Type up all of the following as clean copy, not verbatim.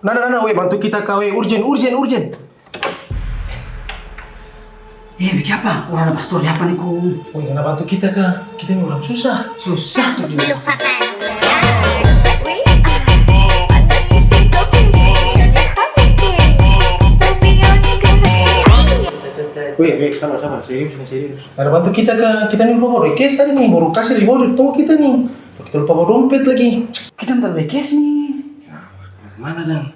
Nana, weh, bantu kita kau, urgent. Bikin apa? Orang ada pastor apa nih kong? Weh, nana bantu kita kah? Kita ini orang susah. Susah tuh dia. Weh, sabar, serius. Nana bantu kita kah? Kita ini lupa bawa rekes tadi nih, baru kasih di bawah, tunggu kita nih. Kita lupa bawa dompet lagi. Kita bentar bekes nih. Mana dan?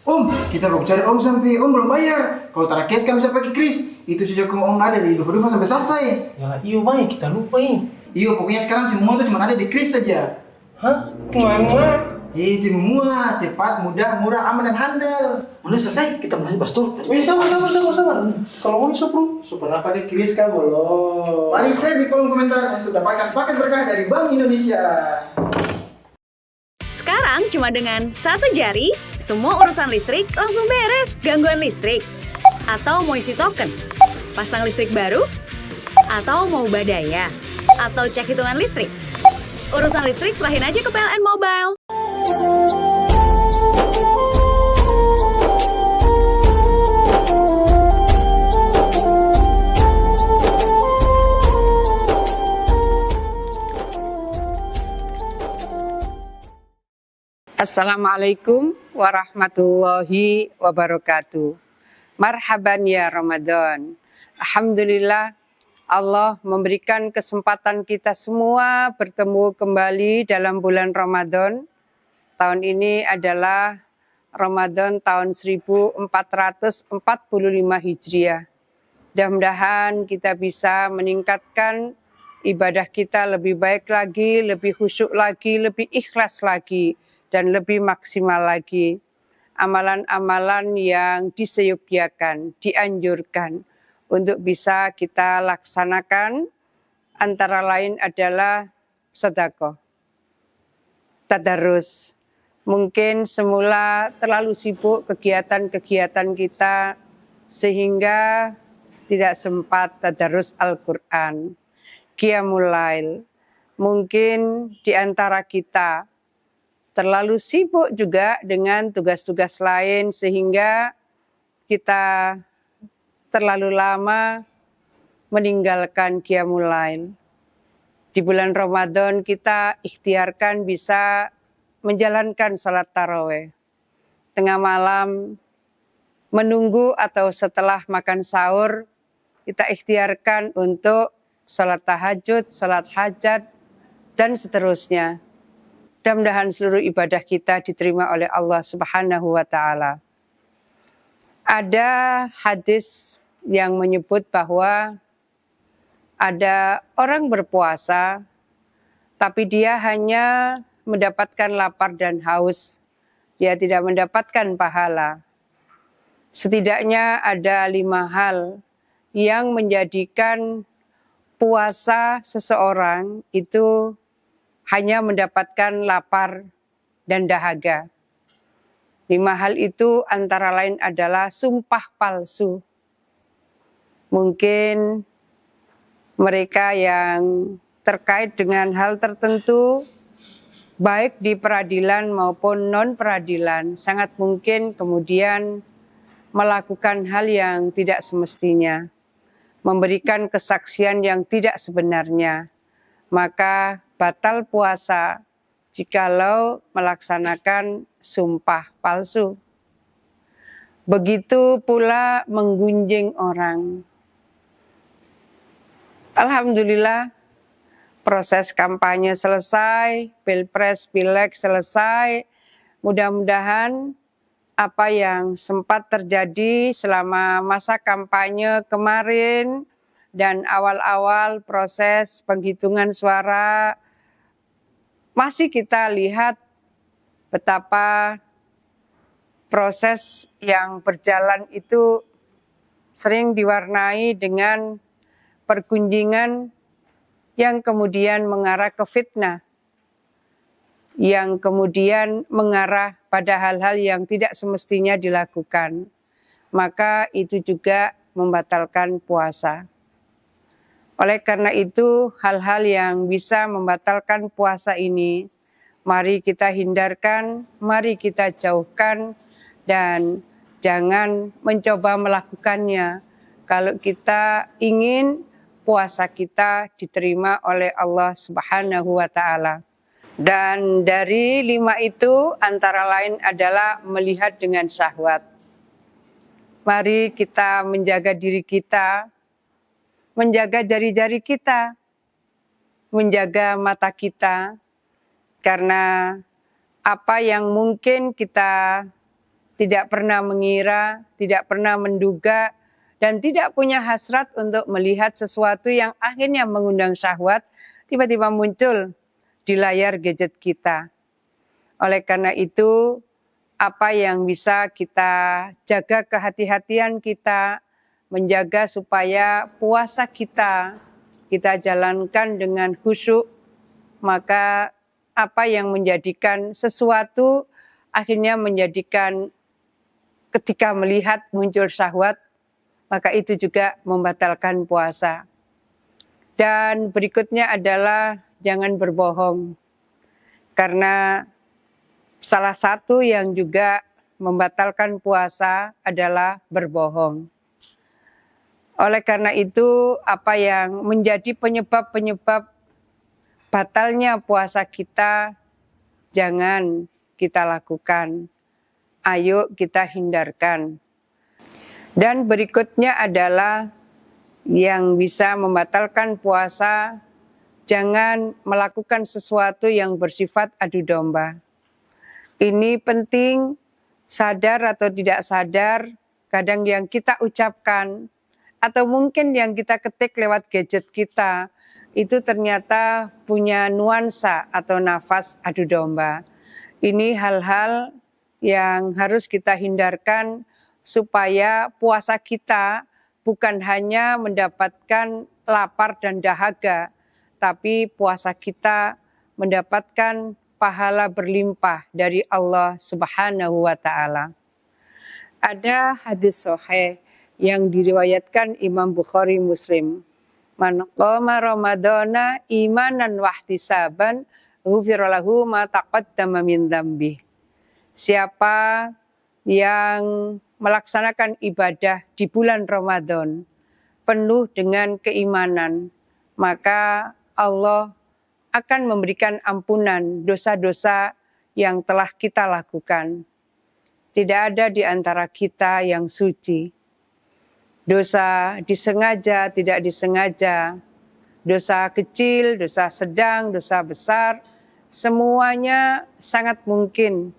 Om, kita baru cari Om sampai Om belum bayar. Kalau taruh cash kami bisa pakai Kris. Itu sejak Om ada di Dufa sampai selesai. Ya lah, iyo banyak kita lupa ini. Iyo, pokoknya sekarang semua tuh cuma ada di Kris saja. Hah? Mana? Semua cepat, mudah, murah, aman dan handal. Udah selesai, kita mulai pastor. Weh, sabar. Kalau mau iso bro, pernah pakai kris kah belum? Mari share di kolom komentar untuk dapatkan paket berkah dari Bank Indonesia. Sekarang cuma dengan satu jari, semua urusan listrik langsung beres. Gangguan listrik, atau mau isi token, pasang listrik baru, atau mau ubah daya, atau cek hitungan listrik. Urusan listrik serahin aja ke PLN Mobile. Assalamualaikum warahmatullahi wabarakatuh. Marhaban ya Ramadan. Alhamdulillah Allah memberikan kesempatan kita semua bertemu kembali dalam bulan Ramadan. Tahun ini adalah Ramadan tahun 1445 Hijriah. Mudah-mudahan kita bisa meningkatkan ibadah kita lebih baik lagi, lebih khusyuk lagi, lebih ikhlas lagi, dan lebih maksimal lagi. Amalan-amalan yang diseyukyakan, dianjurkan untuk bisa kita laksanakan antara lain adalah sedekah, tadarus. Mungkin semula terlalu sibuk kegiatan-kegiatan kita sehingga tidak sempat tadarus Al-Quran, qiyamul lail. Mungkin di antara kita terlalu sibuk juga dengan tugas-tugas lain sehingga kita terlalu lama meninggalkan qiyamul lail. Di bulan Ramadan kita ikhtiarkan bisa menjalankan sholat tarawih. Tengah malam menunggu atau setelah makan sahur kita ikhtiarkan untuk sholat tahajud, sholat hajat, dan seterusnya. Mudah-mudahan seluruh ibadah kita diterima oleh Allah Subhanahu wa Ta'ala. Ada hadis yang menyebut bahwa ada orang berpuasa, tapi dia hanya mendapatkan lapar dan haus. Dia tidak mendapatkan pahala. Setidaknya ada 5 hal yang menjadikan puasa seseorang itu hanya mendapatkan lapar dan dahaga. 5 hal itu antara lain adalah sumpah palsu. Mungkin mereka yang terkait dengan hal tertentu, baik di peradilan maupun non-peradilan, sangat mungkin kemudian melakukan hal yang tidak semestinya, memberikan kesaksian yang tidak sebenarnya, maka batal puasa jikalau melaksanakan sumpah palsu. Begitu pula menggunjing orang. Alhamdulillah, proses kampanye selesai, pilpres, pileg selesai. Mudah-mudahan apa yang sempat terjadi selama masa kampanye kemarin dan awal-awal proses penghitungan suara, masih kita lihat betapa proses yang berjalan itu sering diwarnai dengan pergunjingan yang kemudian mengarah ke fitnah, yang kemudian mengarah pada hal-hal yang tidak semestinya dilakukan. Maka itu juga membatalkan puasa. Oleh karena itu, hal-hal yang bisa membatalkan puasa ini Mari kita hindarkan, mari kita jauhkan, dan jangan mencoba melakukannya kalau kita ingin puasa kita diterima oleh Allah Subhanahu wa Ta'ala. Dan dari 5 itu antara lain adalah melihat dengan syahwat. Mari kita menjaga diri kita, menjaga jari-jari kita, menjaga mata kita, karena apa yang mungkin kita tidak pernah mengira, tidak pernah menduga, dan tidak punya hasrat untuk melihat sesuatu yang akhirnya mengundang syahwat, tiba-tiba muncul di layar gadget kita. Oleh karena itu, apa yang bisa kita jaga kehati-hatian kita, menjaga supaya puasa kita jalankan dengan khusyuk, maka apa yang menjadikan sesuatu akhirnya menjadikan ketika melihat muncul syahwat, maka itu juga membatalkan puasa. Dan berikutnya adalah jangan berbohong. Karena salah satu yang juga membatalkan puasa adalah berbohong. Oleh karena itu, apa yang menjadi penyebab-penyebab batalnya puasa kita, jangan kita lakukan. Ayo kita hindarkan. Dan berikutnya adalah yang bisa membatalkan puasa, jangan melakukan sesuatu yang bersifat adu domba. Ini penting, sadar atau tidak sadar, kadang yang kita ucapkan, atau mungkin yang kita ketik lewat gadget kita, itu ternyata punya nuansa atau nafas adu domba. Ini hal-hal yang harus kita hindarkan supaya puasa kita bukan hanya mendapatkan lapar dan dahaga, tapi puasa kita mendapatkan pahala berlimpah dari Allah Subhanahu wa Ta'ala. Ada hadis sahih yang diriwayatkan Imam Bukhari Muslim. Man qama Ramadana imanan wahtisaban ghufira lahu ma taqaddama min dzambi. Siapa yang melaksanakan ibadah di bulan Ramadan penuh dengan keimanan, maka Allah akan memberikan ampunan dosa-dosa yang telah kita lakukan. Tidak ada di antara kita yang suci. Dosa disengaja, tidak disengaja, dosa kecil, dosa sedang, dosa besar, semuanya sangat mungkin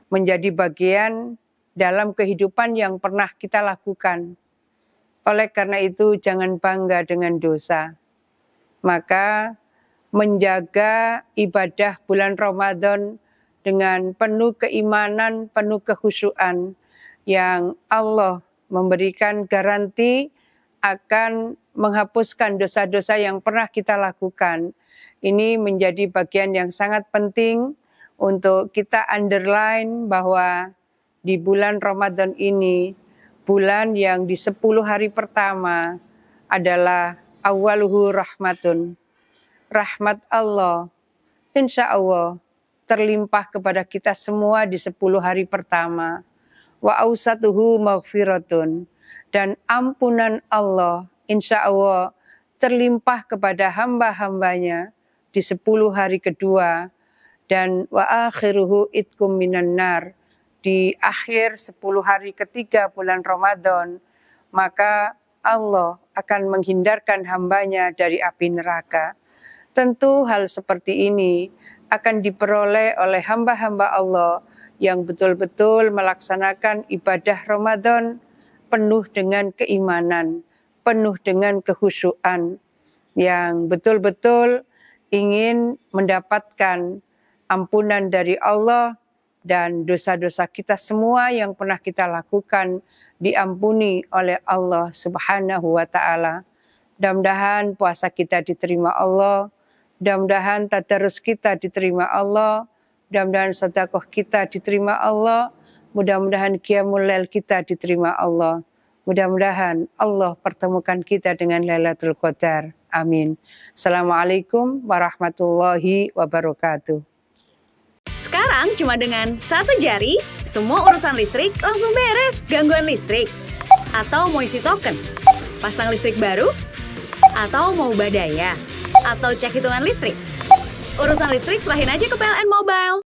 menjadi bagian dalam kehidupan yang pernah kita lakukan. Oleh karena itu, jangan bangga dengan dosa. Maka menjaga ibadah bulan Ramadan dengan penuh keimanan, penuh kekhusyuan yang Allah memberikan garansi akan menghapuskan dosa-dosa yang pernah kita lakukan. Ini menjadi bagian yang sangat penting untuk kita underline bahwa di bulan Ramadan ini, bulan yang di 10 hari pertama adalah awaluhu rahmatun. Rahmat Allah, insya Allah, terlimpah kepada kita semua di 10 hari pertama. Wa ausatuhu maghfiratun, dan ampunan Allah insya Allah terlimpah kepada hamba-hambanya di 10 hari kedua, dan wa akhiruhu itkum minan nar, di akhir 10 hari ketiga bulan Ramadan, maka Allah akan menghindarkan hambanya dari api neraka. Tentu hal seperti ini akan diperoleh oleh hamba-hamba Allah yang betul-betul melaksanakan ibadah Ramadan penuh dengan keimanan, penuh dengan kekhusyuan, yang betul-betul ingin mendapatkan ampunan dari Allah dan dosa-dosa kita semua yang pernah kita lakukan diampuni oleh Allah Subhanahu wa Ta'ala. Mudah-mudahan puasa kita diterima Allah, mudah-mudahan tadarus kita diterima Allah, mudah-mudahan sedekah kita diterima Allah, mudah-mudahan qiyamul lail kita diterima Allah. Mudah-mudahan Allah pertemukan kita dengan Lailatul Qadar. Amin. Assalamualaikum warahmatullahi wabarakatuh. Sekarang cuma dengan satu jari, semua urusan listrik langsung beres. Gangguan listrik, atau mau isi token, pasang listrik baru, atau mau ubah daya, atau cek hitungan listrik. Urusan listrik serahin aja ke PLN Mobile.